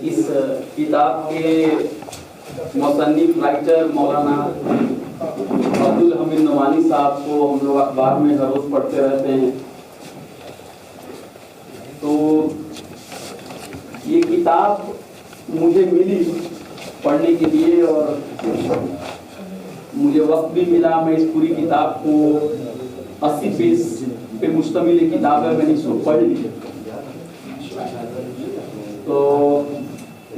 इस किताब के मुसन्निफ राइटर मौलाना अब्दुल हमीद नवानी साहब को हम लोग अखबार में हर रोज पढ़ते रहते हैं। तो ये किताब मुझे मिली पढ़ने के लिए और मुझे वक्त भी मिला। मैं इस पूरी किताब को 80 पेज पे मुश्तमिल ये किताब है, मैंने इसको पढ़ ली। तो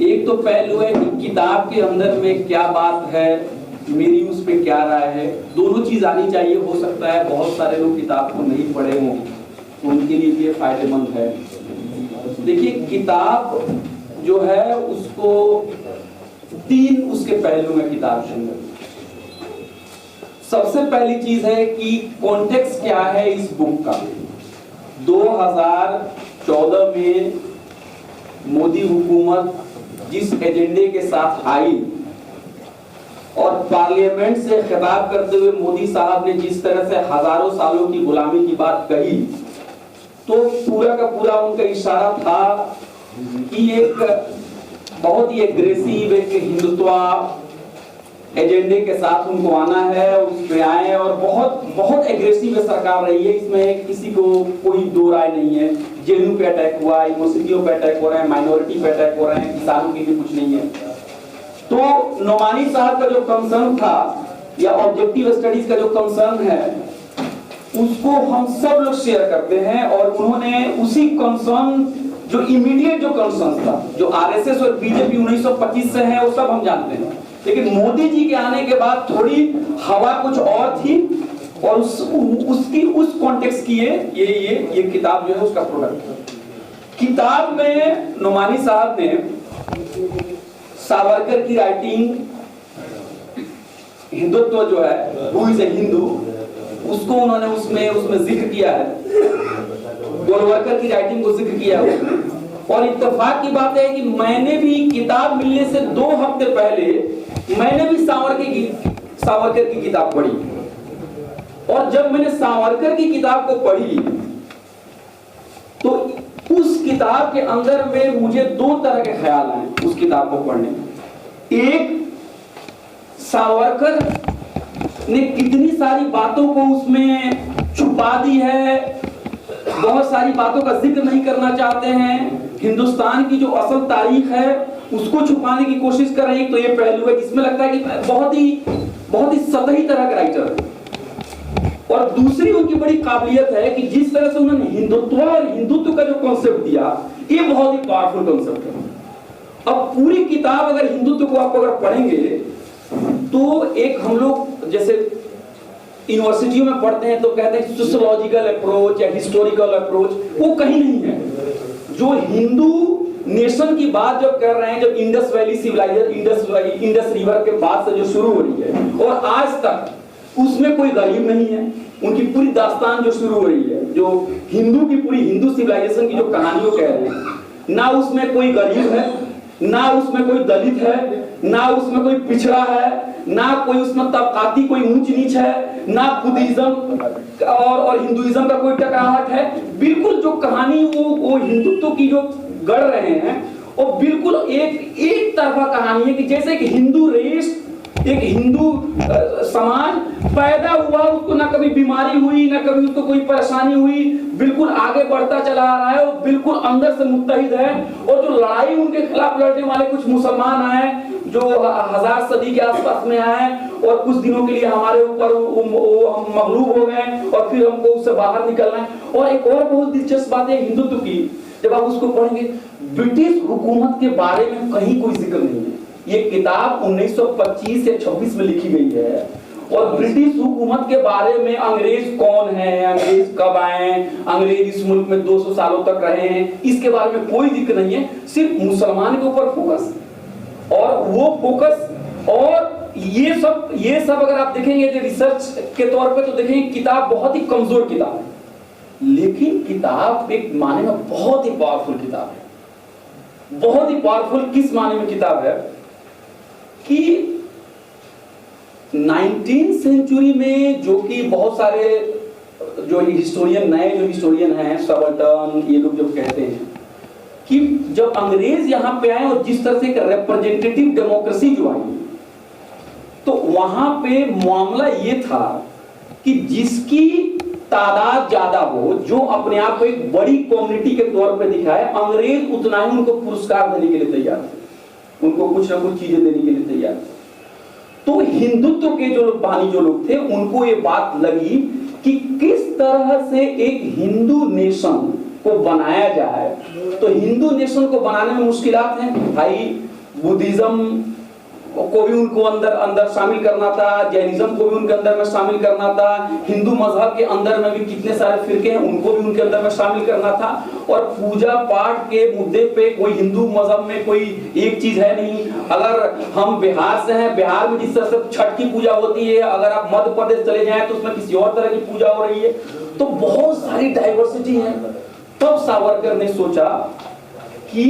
एक तो पहलू है कि किताब के अंदर में क्या बात है, मेरी उस पे क्या राय है, दोनों चीज आनी चाहिए। हो सकता है बहुत सारे लोग किताब को नहीं पढ़े हों तो उनके लिए भी फायदेमंद है। देखिए, किताब जो है उसको 3 उसके पहलू में किताब के अंदर। सबसे पहली चीज है कि कॉन्टेक्स्ट क्या है इस बुक का। 2014 में मोदी हुकूमत जिस एजेंडे के साथ आई और पार्लियामेंट से खिताब करते हुए मोदी साहब ने जिस तरह से हजारों सालों की गुलामी की बात कही, तो पूरा का पूरा उनका इशारा था कि एक बहुत ही एग्रेसिव, एक हिंदुत्व एजेंडे के साथ उनको आना है, उस पे आए। और बहुत बहुत एग्रेसिव सरकार रही है, इसमें किसी को कोई दो राय नहीं है। जेएनयू पे अटैक हुआ, यूनिवर्सिटियों पे अटैक हो रहे हैं, माइनॉरिटी पे अटैक हो रहे हैं, किसानों के लिए कुछ नहीं है। तो नोमानी साहब का जो कंसर्न था या ऑब्जेक्टिव स्टडीज का जो कंसर्न है उसको हम सब लोग शेयर करते हैं। और उन्होंने उसी कंसर्न, जो इमीडिएट जो कंसर्न था, जो आरएसएस और बीजेपी 1925 से है, वो सब हम जानते हैं। लेकिन मोदी जी के आने के बाद थोड़ी हवा कुछ और थी और उस कॉन्टेक्स्ट की ये किताब जो है उसका प्रोडक्ट। किताब में नोमानी साहब ने सावरकर की राइटिंग, हिंदुत्व जो है, हु इज ए हिंदू, उसको उन्होंने उसमें जिक्र किया है। गोलवलकर की राइटिंग को जिक्र किया है। और इत्तेफाक की बात है कि मैंने भी किताब मिलने से 2 हफ्ते पहले मैंने भी सावरकर की किताब पढ़ी। और जब मैंने सावरकर की किताब को पढ़ी तो उस किताब के अंदर में मुझे 2 तरह के ख्याल आए उस किताब को पढ़ने में। एक, सावरकर ने कितनी सारी बातों को उसमें छुपा दी है, बहुत सारी बातों का जिक्र नहीं करना चाहते हैं। हिंदुस्तान की जो असल तारीख है उसको छुपाने की कोशिश कर रहे हैं। तो ये पहलू है जिसमें लगता है कि बहुत ही सतही तरह का राइटर है। और दूसरी उनकी बड़ी काबिलियत है कि जिस तरह से उन्होंने हिंदुत्व और हिंदुत्व का जो कॉन्सेप्ट दिया, ये बहुत ही पावरफुल कॉन्सेप्ट है। अब पूरी किताब अगर हिंदुत्व को आप अगर पढ़ेंगे तो एक, हम लोग जैसे यूनिवर्सिटियों में पढ़ते हैं तो कहते हैं सोशियोलॉजिकल अप्रोच या हिस्टोरिकल अप्रोच, वो कहीं नहीं है। जो हिंदू नेशन की बात जब कर रहे हैं, जब Indus valley civilization, Indus river के बाद से जो शुरू हो रही है और आज तक उसमें कोई गरीब नहीं है। उनकी पूरी दास्तान जो शुरू हो रही है, जो हिंदू की पूरी हिंदू सिविलाइजेशन की जो कहानियों कह रहे हैं, ना उसमें कोई गरीब है, ना उसमें कोई दलित है, ना उसमें कोई पिछड़ा है, ना कोई उसमें तबकाती कोई ऊंच नीच है, ना बुद्धिज्म और हिंदुइज्म का कोई टकराहट है। बिल्कुल जो कहानी वो हिंदुत्व की जो गढ़ रहे हैं वो बिल्कुल एक तरफा कहानी है कि जैसे कि हिंदू रेस, एक हिंदू समाज पैदा हुआ, उसको ना कभी बीमारी हुई, ना कभी उसको कोई परेशानी हुई, बिल्कुल आगे बढ़ता चला आ रहा है, वो बिल्कुल अंदर से मुत्तहिद है। और जो लड़ाई उनके खिलाफ लड़ने वाले कुछ मुसलमान आए जो 1000 सदी के आसपास में आए और कुछ दिनों के लिए हमारे ऊपर हम मगलूब हो गए और फिर हमको उससे बाहर निकलना है। और एक और बहुत दिलचस्प बात है हिंदुत्व की, जब आप उसको पढ़ेंगे, ब्रिटिश हुकूमत के बारे में कहीं कोई जिक्र नहीं है। ये किताब 1925 से 26 में लिखी गई है और ब्रिटिश हुकूमत के बारे में, अंग्रेज कौन है, अंग्रेज कब आए, अंग्रेज इस मुल्क में 200 सालों तक रहे हैं, इसके बारे में कोई जिक्र नहीं है। सिर्फ मुसलमान के ऊपर फोकस, और वो फोकस और ये सब अगर आप देखेंगे रिसर्च के तौर पे तो देखेंगे किताब बहुत ही कमजोर किताब है, लेकिन किताब एक माने में बहुत ही पावरफुल किताब है। बहुत ही पावरफुल किस माने में किताब है कि 19वीं सेंचुरी में, जो कि बहुत सारे जो हिस्टोरियन, नए जो हिस्टोरियन हैं, सबल्टन, ये लोग जो कहते हैं कि जब अंग्रेज यहाँ पे आए और जिस तरह से एक रिप्रेजेंटेटिव डेमोक्रेसी जो आई, तो वहां पे मामला ये था कि जिसकी तादाद ज्यादा हो, जो अपने आप को एक बड़ी कम्युनिटी के तौर पे दिखाए, अंग्रेज उतना ही उनको पुरस्कार देने के लिए तैयार थे, उनको कुछ ना कुछ चीजें देने के लिए तैयार थे। तो हिंदुत्व के जो बानी जो लोग थे, उनको ये बात लगी कि किस तरह से एक हिंदू नेशन को बनाया जाए। तो हिंदू नेशन को बनाने में मुश्किलात हैं भाई, बुद्धिज्म को भी उनको अंदर शामिल करना था, जैनिज्म को भी उनके अंदर में शामिल करना था, हिंदू मजहब के अंदर में भी कितने सारे फिरके हैं उनको भी उनके अंदर में शामिल करना था, और पूजा पाठ के मुद्दे पे कोई हिंदू मजहब में कोई एक चीज है नहीं। अगर हम बिहार से हैं, बिहार में जिस तरह से छठ की पूजा होती है, अगर आप मध्य प्रदेश चले जाएं तो उसमें किसी और तरह की पूजा हो रही है। तो बहुत सारी डाइवर्सिटी है। तब सावरकर ने सोचा कि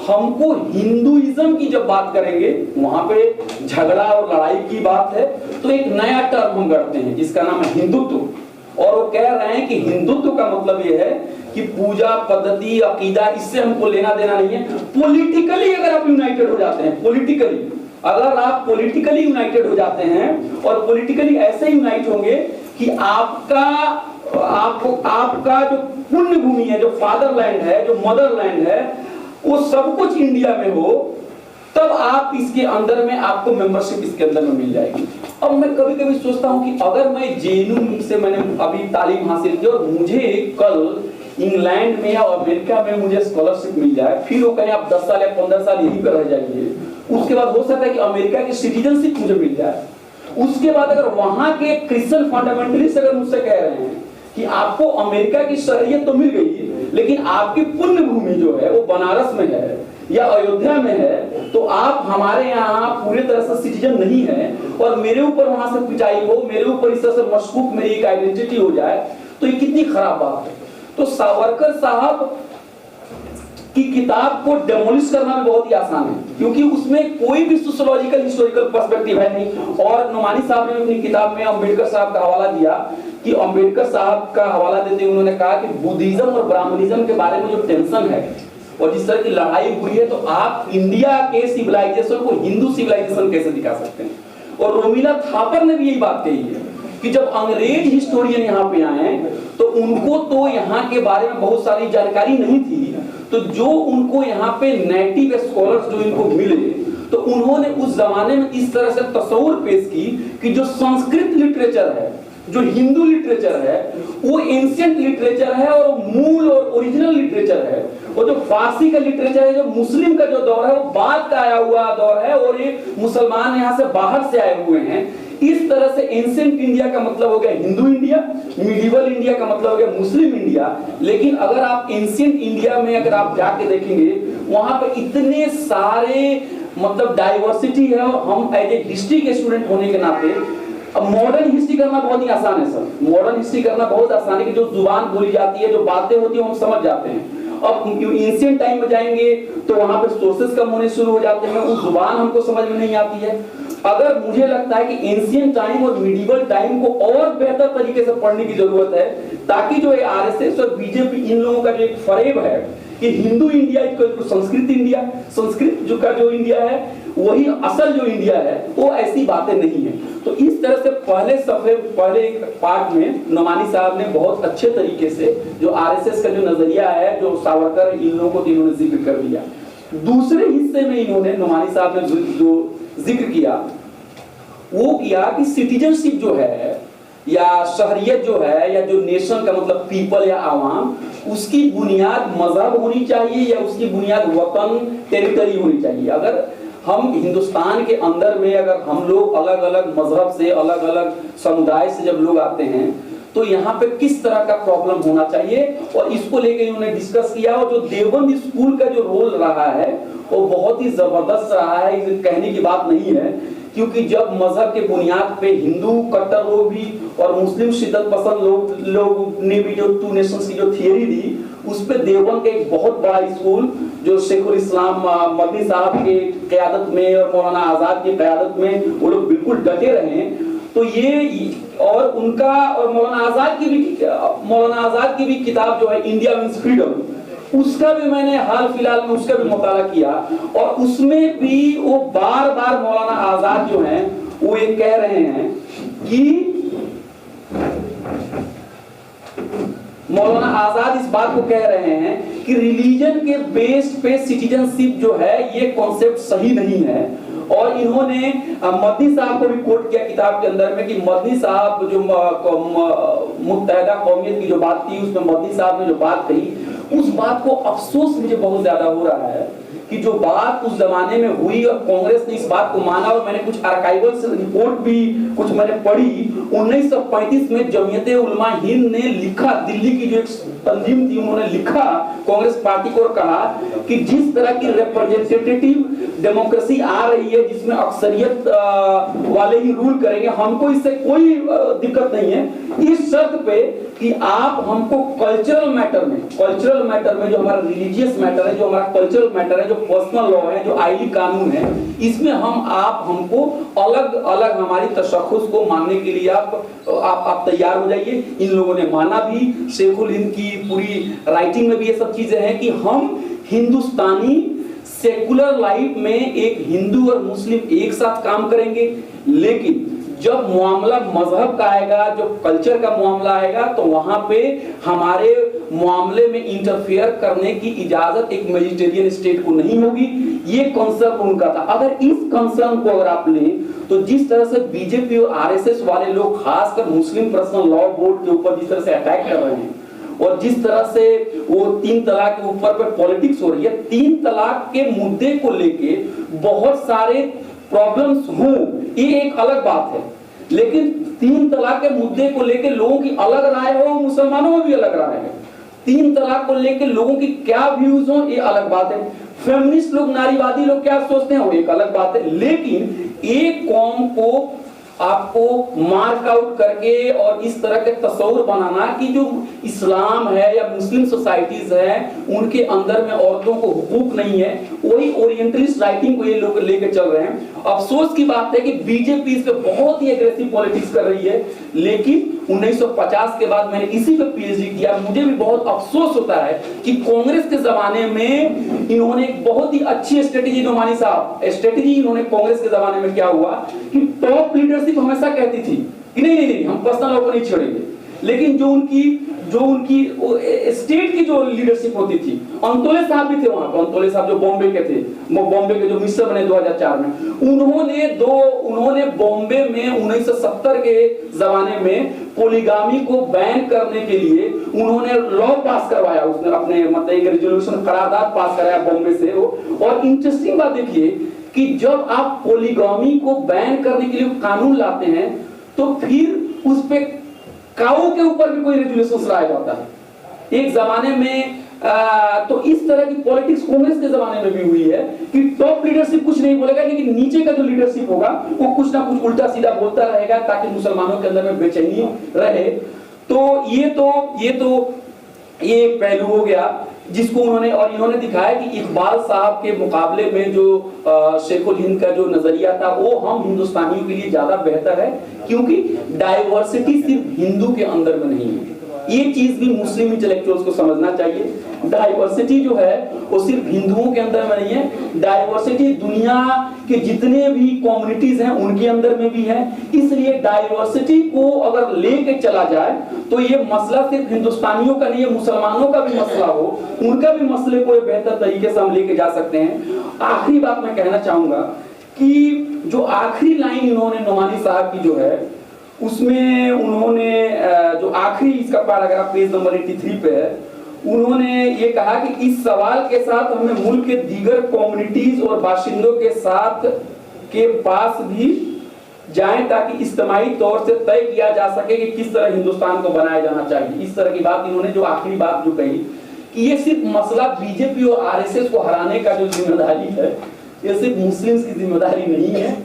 हमको हिंदुइज्म की जब बात करेंगे, वहां पे झगड़ा और लड़ाई की बात है, तो एक नया टर्म हम करते हैं जिसका नाम है हिंदुत्व। और वो कह रहे हैं कि हिंदुत्व का मतलब ये है कि पूजा पद्धति अकीदा इससे हमको लेना देना नहीं है। पॉलिटिकली अगर आप यूनाइटेड हो जाते हैं, पॉलिटिकली अगर आप पॉलिटिकली यूनाइटेड हो जाते हैं, और पॉलिटिकली ऐसे यूनाइट होंगे कि आपका जो पुण्य भूमि है, जो फादरलैंड है, जो मदरलैंड है, वो सब कुछ इंडिया में हो, तब आप इसके अंदर में आपको मेंबरशिप इसके अंदर में मिल जाएगी। अब मैं कभी कभी सोचता हूं कि अगर मैं जेएनयू से मैंने अभी तालीम हासिल की और मुझे कल इंग्लैंड में या अमेरिका में मुझे स्कॉलरशिप मिल जाए, फिर वो कहें आप 10 साल या 15 साल यहीं पर रह जाइए, उसके बाद हो सकता है कि अमेरिका की सिटीजनशिप मुझे मिल जाए। उसके बाद अगर वहां के क्रिश्चियन फंडामेंटलिस्ट अगर मुझसे कह रहे हैं कि आपको अमेरिका की शहरियत तो मिल गई, लेकिन आपकी पुण्य भूमि जो है वो बनारस में है या अयोध्या में है, तो आप हमारे यहाँ पूरी तरह से सिटीजन नहीं है, और मेरे ऊपर वहां से पिटाई हो, मेरे ऊपर इस तरह से मशकूक मेरी एक आइडेंटिटी हो जाए, तो ये कितनी खराब बात है। तो सावरकर साहब की किताब को डेमोलिश करना भी बहुत ही आसान है, क्योंकि उसमें कोई भी सोशियोलॉजिकल हिस्टोरिकल पर्सपेक्टिव है नहीं। और नोमानी साहब ने अपनी किताब में अम्बेडकर साहब का हवाला दिया कि अम्बेडकर साहब का हवाला देते हुए उन्होंने कहा कि बुद्धिज्म और ब्राह्मणिज्म के बारे में जो टेंशन है और जिस तरह की लड़ाई हुई है, तो आप इंडिया के सिविलाइजेशन को हिंदू सिविलाइजेशन कैसे दिखा सकते हैं। और रोमिला थापर ने भी यही बात कही है कि जब अंग्रेज हिस्टोरियन यहाँ पे आए तो उनको तो यहाँ के बारे में बहुत सारी जानकारी नहीं थी, तो जो उनको यहाँ पे नेटिव स्कॉलर्स जो इनको मिले, तो उन्होंने उस जमाने में इस तरह से तस्वीर पेश की कि जो संस्कृत लिटरेचर है, जो हिंदू लिटरेचर है, वो एंशिएंट लिटरेचर है और मूल और ओरिजिनल लिटरेचर है, और जो फारसी का लिटरेचर है, जो मुस्लिम का जो दौर है, वो बाद का आया हुआ दौर है, और ये मुसलमान यहाँ से बाहर से आए हुए हैं। इस तरह से एंशिएंट इंडिया का मतलब हो गया हिंदू इंडिया, मिडिवल इंडिया का मतलब हो गया मुस्लिम इंडिया। लेकिन अगर आप एंशिएंट इंडिया में अगर आप जाके देखेंगे, वहां पे इतने सारे मतलब डाइवर्सिटी है, और हम एज ए हिस्ट्री के स्टूडेंट होने के नाते, अब मॉडर्न हिस्ट्री करना बहुत ही आसान है सर, मॉडर्न हिस्ट्री करना बहुत आसान है कि जो जुबान बोली जाती है, जो बातें होती है, हम समझ जाते हैं। अब एंशिएंट टाइम में जाएंगे तो वहां पे सोर्सेस कम होने शुरू हो जाते हैं, उस जुबान हमको समझ में नहीं आती है। अगर मुझे लगता है कि एंशिएंट टाइम और मिडिवल टाइम को और बेहतर तरीके से पढ़ने की जरूरत है, ताकि जो आरएसएस और बीजेपी इन लोगों का जो एक फरेब है कि Hindu India equal to Sanskrit India, Sanskrit जो का जो इंडिया है वही असल जो इंडिया है, वो ऐसी बातें नहीं है। तो इस तरह से पहले पार्ट में नोमानी साहब ने बहुत अच्छे तरीके से जो आरएसएस का जो नजरिया है, जो सावरकर इन लोगों को इन्होंने जिक्र कर दिया। दूसरे हिस्से में इन्होंने नोमानी साहब ने जो जिक्र किया, वो किया कि सिटीजनशिप जो है या शहरियत जो है, या जो नेशन का मतलब पीपल या आवाम, उसकी बुनियाद मजहब होनी चाहिए या उसकी बुनियाद वतन टेरिटरी होनी चाहिए। अगर हम हिंदुस्तान के अंदर में अगर हम लोग अलग अलग मजहब से, अलग अलग समुदाय से जब लोग आते हैं, तो यहाँ पे किस तरह का प्रॉब्लम होना चाहिए, और इसको लेकर इन्होंने डिस्कस किया। और जो देवबंद स्कूल का जो रोल रहा है वो बहुत ही जबरदस्त रहा है, इसे कहने की बात नहीं है, क्योंकि जब मजहब के बुनियाद पे हिंदू कट्टर लोग भी और मुस्लिम शिद्दत पसंद लोग ने भी जो टू नेशंस की जो थियरी दी, उस पे देवबंद का एक बहुत बड़ा स्कूल जो शेखुल इस्लाम मदनी साहब के क़यादत में और मौलाना आजाद की क़यादत में वो लोग बिल्कुल डटे रहे। तो ये और उनका और मौलाना आजाद की भी किताब जो है इंडिया मीन्स फ्रीडम, उसका भी मैंने हाल फिलहाल में उसका भी मुताला किया, और उसमें भी वो बार बार मौलाना आजाद जो हैं वो ये कह रहे हैं कि मौलाना आजाद इस बात को कह रहे हैं कि रिलीजन के बेस पे सिटीजनशिप जो है ये कॉन्सेप्ट सही नहीं है। और इन्होंने मदनी साहब को भी कोट किया किताब के अंदर में कि मदनी साहब जो मुत्तहदा कौमियत की जो बात थी उसमें मदनी साहब ने जो बात कही, उस बात को अफसोस मुझे बहुत ज्यादा हो रहा है कि जो बात उस जमाने में हुई और कांग्रेस ने इस बात को माना, और मैंने कुछ आर्काइवल रिपोर्ट भी कुछ मैंने पढ़ी, 1935 में जमीयत उलमा हिंद ने लिखा, दिल्ली की जो एक तंजीम थी उन्होंने लिखा कांग्रेस पार्टी को और कहा कि जिस तरह की रिप्रेजेंटेटिव डेमोक्रेसी आ रही है जिसमें अक्सरियत वाले ही रूल करेंगे, हमको इससे कोई दिक्कत नहीं है, इस शर्त पे कि आप हमको कल्चरल मैटर में जो हमारा रिलीजियस मैटर है, जो हमारा कल्चरल मैटर है, जो पर्सनल लॉ है, जो आईली कानून है, इसमें आप हमको अलग अलग हमारी तशख्खुस को मानने के लिए आप तैयार हो जाइए। इन लोगों ने माना भी, शेखुल हिंद की पूरी राइटिंग में भी ये सब चीजें हैं कि हम हिंदुस्तानी सेकुलर लाइफ में एक हिंदू और मुस्लिम एक साथ काम करेंगे, लेकिन जब मामला मजहब का आएगा, जो कल्चर का मामला आएगा, तो वहां पे हमारे मामले में इंटरफेयर करने की इजाजत एक वेजिटेरियन स्टेट को नहीं होगी। ये कंसर्न उनका था। अगर इस कंसर्न को अगर आप लें तो जिस तरह से बीजेपी और आरएसएस वाले लोग खासकर मुस्लिम पर्सनल लॉ बोर्ड के ऊपर जिस तरह से अटैक कर रहे हैं, और जिस तरह से वो 3 तलाक के ऊपर पे पॉलिटिक्स हो रही है, 3 तलाक के मुद्दे को लेके बहुत सारे प्रॉब्लम्स हों, ये एक अलग बात है, लेकिन 3 तलाक के मुद्दे को लेके लोगों की अलग राय हो, मुसलमानों में भी अलग राय है। 3 तलाक को लेके लोगों की क्या व्यूज हो, ये अलग बात है। फेमिनिस्ट लोग, नारीवादी लोग क्या सोचते हैं, वो एक अलग बात है। लेकिन एक कौम को आपको मार्क आउट करके और इस तरह के तस्वीर बनाना कि जो इस्लाम है या मुस्लिम सोसाइटीज है उनके अंदर में औरतों को हुकूक नहीं है, वही ओरिएंटलिस्ट राइटिंग को ये लोग लेके चल रहे हैं। अफसोस की बात है कि बीजेपी इस पे बहुत ही एग्रेसिव पॉलिटिक्स कर रही है, लेकिन 1950 के बाद मैंने इसी पे पीएचडी किया। मुझे भी बहुत अफसोस होता है कि कांग्रेस के जमाने में इन्होंने एक बहुत ही अच्छी स्ट्रेटेजी, नोमानी साहब स्ट्रेटेजी इन्होंने कांग्रेस के जमाने में क्या हुआ कि टॉप लीडरशिप हमेशा कहती थी कि नहीं हम पर्सनल लॉ को नहीं छोड़ेंगे, लेकिन जो उनकी स्टेट की जो लीडरशिप होती थी, अंतोले साहब भी थे वहां पर, अंतोले साहब जो बॉम्बे के थे, बॉम्बे के जो मिनिस्टर बने 2004 में, उन्होंने बॉम्बे में 1970 के जमाने में पोलीगामी को बैन करने के लिए उन्होंने लॉ पास करवाया, उसने अपने मतलब एक रेजोल्यूशन करारदाद पास कराया बॉम्बे से। और इंटरेस्टिंग बात देखिए कि जब आप पोलीगामी को बैन करने के लिए कानून लाते हैं तो फिर उस पे काऊ के ऊपर भी कोई रेजुलेशन लाया जाता है। एक जमाने में तो इस तरह की पॉलिटिक्स कांग्रेस के जमाने में भी हुई है कि टॉप लीडरशिप कुछ नहीं बोलेगा, लेकिन नीचे का जो लीडरशिप होगा वो कुछ ना कुछ उल्टा सीधा बोलता रहेगा ताकि मुसलमानों के अंदर में बेचैनी रहे। तो ये एक पहलू हो गया जिसको इन्होंने दिखाया कि इकबाल साहब के मुकाबले में जो शेखुल हिंद का जो नजरिया था वो हम हिंदुस्तानियों के लिए ज्यादा बेहतर है, क्योंकि डाइवर्सिटी सिर्फ हिंदू के अंदर में नहीं है। ये चीज भी मुस्लिम इंटेलेक्चुअल्स को समझना चाहिए। डाइवर्सिटी जो है वो सिर्फ हिंदुओं के अंदर में नहीं है, डाइवर्सिटी दुनिया के जितने भी कम्युनिटीज हैं उनके अंदर में भी है। इसलिए डाइवर्सिटी को अगर लेके चला जाए तो ये मसला सिर्फ हिंदुस्तानियों का नहीं है, मुसलमानों का भी मसला हो, उनका भी मसले को बेहतर तरीके से हम लेके जा सकते हैं। आखिरी बात मैं कहना चाहूंगा कि जो आखिरी लाइन इन्होंने नोमानी साहब की जो है उसमें उन्होंने जो आखिरी इसका पैराग्राफ पेज नंबर 83 पे है, उन्होंने ये कहा कि इस सवाल के साथ हमें मुल्क के दीगर कम्युनिटीज और बाशिंदों के साथ के पास भी जाएं ताकि इज्तिमाई तौर से तय किया जा सके कि किस तरह हिंदुस्तान को बनाया जाना चाहिए। इस तरह की बात इन्होंने जो आखिरी बात जो कही कि ये सिर्फ मसला बीजेपी और आरएसएस को हराने का जो जिम्मेदारी है ये सिर्फ मुस्लिम्स की जिम्मेदारी नहीं है,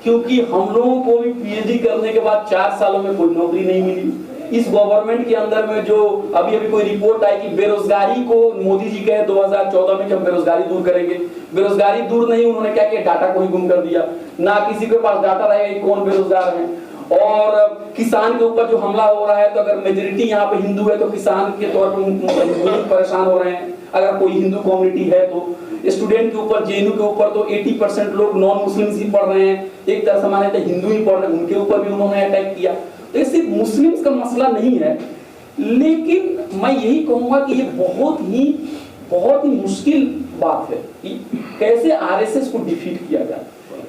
क्योंकि हम लोगों को भी पीएचडी करने के बाद 4 सालों में कोई नौकरी नहीं मिली। इस गवर्नमेंट के अंदर में जो अभी कोई रिपोर्ट आई कि बेरोजगारी को मोदी जी कहे 2014 में कि हम बेरोजगारी दूर करेंगे, बेरोजगारी दूर नहीं, उन्होंने क्या किया, डाटा को ही गुम कर दिया, ना किसी के पास डाटा रहेगा कि कौन बेरोजगार है। और किसान के ऊपर जो हमला हो रहा है, तो अगर मेजोरिटी यहाँ पे हिंदू है तो किसान के तौर पर परेशान हो रहे हैं, अगर कोई हिंदू कम्युनिटी है तो। स्टूडेंट के ऊपर, जेएनयू के ऊपर तो 80% लोग नॉन मुस्लिम्स ही पढ़ रहे हैं, एक तरह से माने तो हिंदू ही पढ़ रहे हैं, उनके ऊपर भी उन्होंने अटैक किया। तो ये सिर्फ मुस्लिम्स का मसला नहीं है, लेकिन मैं यही कहूंगा कि ये बहुत ही मुश्किल बात है कि कैसे आरएसएस को डिफीट किया जाए,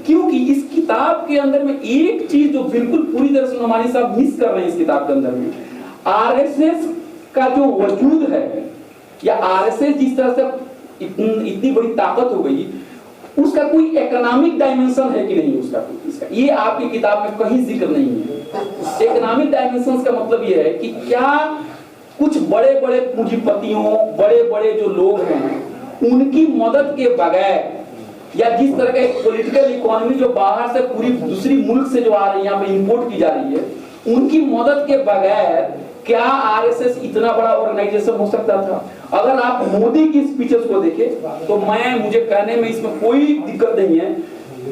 क्योंकि इस किताब के अंदर में एक चीज जो बिल्कुल पूरी तरह से नमानी साहब मिस कर रहे हैं इस किताब के अंदर में, आरएसएस का जो वजूद है या आरएसएस जिस तरह से इतनी बड़ी ताकत हो गई, उसका कोई इकोनॉमिक डायमेंशन है कि नहीं उसका, ये आपकी किताब में कहीं जिक्र नहीं है। इकोनॉमिक डायमेंशन का मतलब ये है कि क्या कुछ बड़े बड़े पूंजीपतियों, बड़े बड़े जो लोग हैं, उनकी मदद के बगैर, या जिस तरह का एक पॉलिटिकल इकोनॉमी जो बाहर से पूरी दूसरी मुल्क से जो आ रही है, यहाँ पे इंपोर्ट की जा रही है, उनकी मदद के बगैर क्या आरएसएस इतना बड़ा ऑर्गेनाइजेशन हो सकता था? अगर आप मोदी की स्पीचेस को देखें तो मुझे कहने में इसमें कोई दिक्कत नहीं है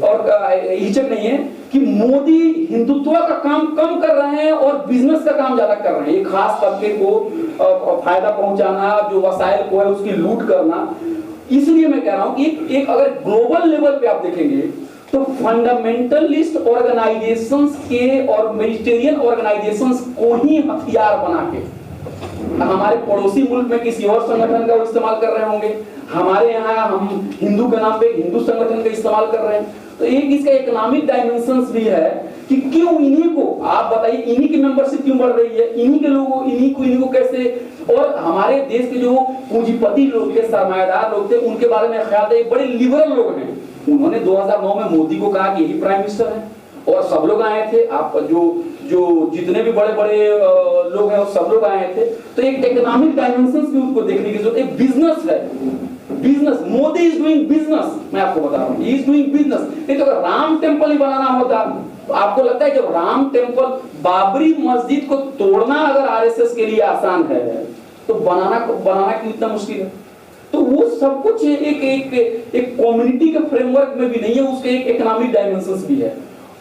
और हिचक नहीं है कि मोदी हिंदुत्व का काम कम कर रहे हैं और बिजनेस का काम ज्यादा कर रहे हैं। एक खास तबके को फायदा पहुंचाना, जो वसाइल को है उसकी लूट करना। इसलिए मैं कह रहा हूं कि एक अगर ग्लोबल लेवल पे आप देखेंगे तो फंडामेंटलिस्ट ऑर्गेनाइजेशंस के और मिलिटेरियन ऑर्गेनाइजेशंस को ही हथियार बना के हमारे पड़ोसी मुल्क में किसी और संगठन का इस्तेमाल कर रहे होंगे, हमारे यहाँ हम हिंदू के नाम पे हिंदू संगठन का इस्तेमाल कर रहे हैं। तो एक इसका इकोनॉमिक डायमेंशंस भी है कि क्यों इन्हीं को, आप बताइए, इन्हीं की मेंबरशिप क्यों बढ़ रही है, इन्हीं के लोगों, इन्हीं को कैसे। और हमारे देश के जो पूंजीपति लोग थे, सरमायादार लोग थे, उनके बारे में ख्याल है, बड़े लिबरल लोग हैं। उन्होंने 2009 में मोदी को कहा कि यही प्राइम मिनिस्टर है और सब लोग आए थे। आप जो जितने भी बड़े बड़े लोग हैं वो सब लोग आए थे। तो एक इकोनॉमिक डायमेंशंस भी उसको देखने की जरूरत है। बिजनेस है, business, Modi is doing business. मैं आपको बता रहा हूँ, ही इज डूइंग बिजनेस। नहीं तो अगर राम टेम्पल ही बनाना होता, आपको लगता है कि राम टेम्पल, बाबरी मस्जिद को तोड़ना अगर आरएसएस के लिए आसान है तो बनाना क्यों इतना मुश्किल है? तो वो सब कुछ एक कम्युनिटी के फ्रेमवर्क में भी नहीं है, उसके एक इकोनॉमिक डायमेंशंस भी है।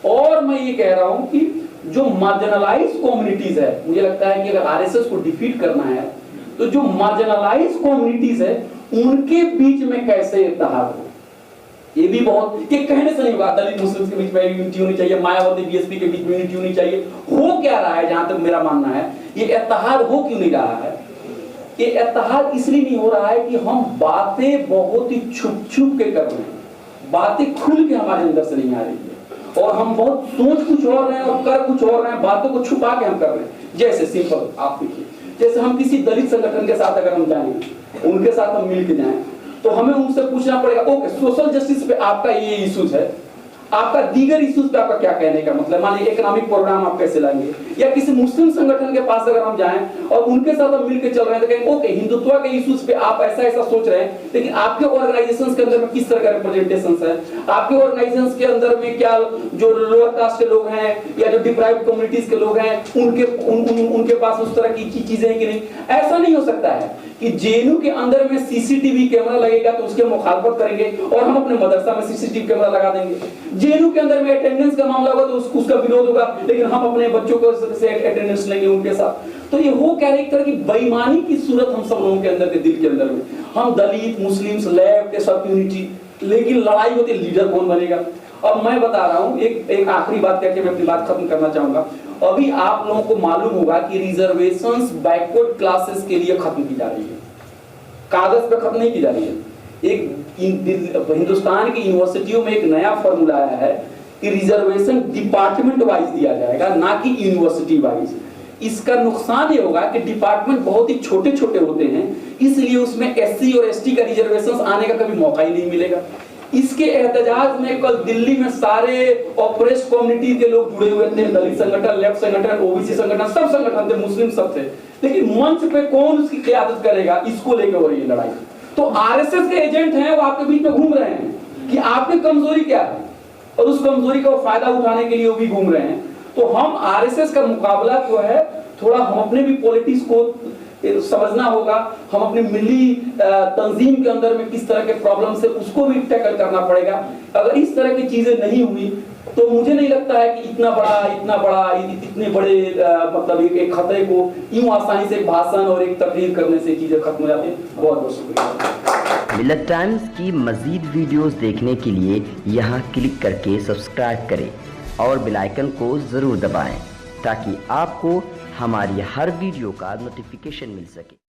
और मैं ये कह रहा हूं कि जो मार्जिनलाइज कम्युनिटीज है, मुझे लगता है कि अगर आरएसएस को डिफीट करना है तो जो मार्जिनलाइज कम्युनिटीज है उनके बीच में कैसे इत्तेहाद हो, ये भी बहुत, ये कहने से नहीं होगा। दलित मुस्लिम के बीच में यूनिटी होनी चाहिए, मायावती बीएसपी के बीच में यूनिटी होनी चाहिए। हो क्या रहा है, जहां तक मेरा मानना है, ये इत्तेहाद हो क्यों नहीं रहा है? ये इत्तेहाद इसलिए नहीं हो रहा है कि हम बातें बहुत ही छुप के कर रहे हैं, बातें खुल के हमारे अंदर से नहीं आ रही है, और हम बहुत सोच कुछ और रहे हैं और कर कुछ और रहे हैं, बातों को छुपा के हम कर रहे हैं। जैसे सिंपल आप देखिए, जैसे हम किसी दलित संगठन के साथ अगर हम जाएंगे, उनके साथ हम मिल के जाएं, तो हमें उनसे पूछना पड़ेगा, ओके सोशल जस्टिस पे आपका ये इश्यूज है, आपका दीगर इश्यूज पे आपका क्या कहने का मतलब, मान लीजिए इकोनॉमिक प्रोग्राम आप कैसे लाएंगे। या किसी मुस्लिम संगठन के पास अगर हम जाएं और उनके साथ हम मिलकर चल रहे हैं तो कहेंगे ओके हिंदुत्व के इश्यूज पे आप ऐसा सोच रहे हैं, लेकिन आपके ऑर्गेनाइजेशंस के अंदर में किस तरह का रिप्रेजेंटेशंस है, आपके ऑर्गेनाइजेशंस के अंदर में क्या जो लोअर कास्ट के लोग हैं या जो डिप्राइव्ड कम्युनिटीज के लोग हैं उनके पास उस तरह की चीजें हैं कि नहीं। ऐसा नहीं हो सकता है कि जेएनयू के अंदर में सीसीटीवी कैमरा लगेगा तो उसके मुखालफत करेंगे और हम अपने मदरसा में सीसीटीवी कैमरा लगा देंगे। जेएनयू के अंदर में अटेंडेंस का मामला होगा तो उसका विरोध होगा, लेकिन हम अपने बच्चों को से अटेंडेंस लेंगे उनके साथ। तो ये हो क्या एक तरह की बेईमानी की सूरत हम सब लोगों के अंदर के दिल के अंदर में, हम दलित मुस्लिम्स लेफ्ट के सब यूनिटी, लेकिन लड़ाई होती है लीडर कौन बनेगा। अब मैं बता रहा हूं एक आखिरी बात करके मैं अपनी बात खत्म करना चाहूंगा। अभी आप लोगों को मालूम होगा कि रिजर्वेशंस बैकवर्ड क्लासेस के लिए खत्म की जा रही है, कागज पे खत्म नहीं की जा रही है। एक हिंदुस्तान की यूनिवर्सिटियों में एक नया फॉर्मूला आया है कि रिजर्वेशन डिपार्टमेंट वाइज दिया जाएगा, ना कि यूनिवर्सिटी वाइज। इसका नुकसान ये होगा कि डिपार्टमेंट बहुत ही छोटे छोटे होते हैं, इसलिए उसमें एससी और एसटी का रिजर्वेशन आने का कभी मौका ही नहीं मिलेगा। इसके एहतजाज में कल दिल्ली में सारे ऑप्रेस्ड कम्युनिटी के लोग जुड़े हुए थे, दलित संगठन, लेफ्ट संगठन, ओबीसी संगठन, सब संगठन थे, मुस्लिम सब थे, लेकिन मंच पे कौन उसकी क़यादत करेगा, इसको लेकर हो रही है लड़ाई। तो आरएसएस के एजेंट हैं, वो आपके बीच में घूम रहे हैं कि आपकी कमजोरी क्या है, और उस कमजोरी का फायदा उठाने के लिए वो भी घूम रहे हैं। तो हम आरएसएस का मुकाबला जो है, थोड़ा हम अपने भी पॉलिटिक्स को समझना होगा, हम अपनी मिली तंजीम के अंदर में किस तरह के प्रॉब्लम से उसको भी टैकल करना पड़ेगा। अगर इस तरह की चीजें नहीं हुई तो मुझे नहीं लगता है कि इतने बड़े मतलब एक खतरे को यूं आसानी से एक भाषण और एक तकरीर करने से चीजें खत्म हो जाती हैं। बहुत बहुत शुक्रिया। मिलत टाइम्स की मज़ीद वीडियोस देखने के लिए यहाँ क्लिक करके सब्सक्राइब करें और बेल आइकन को ज़रूर दबाएं ताकि आपको हमारी हर वीडियो का नोटिफिकेशन मिल सके।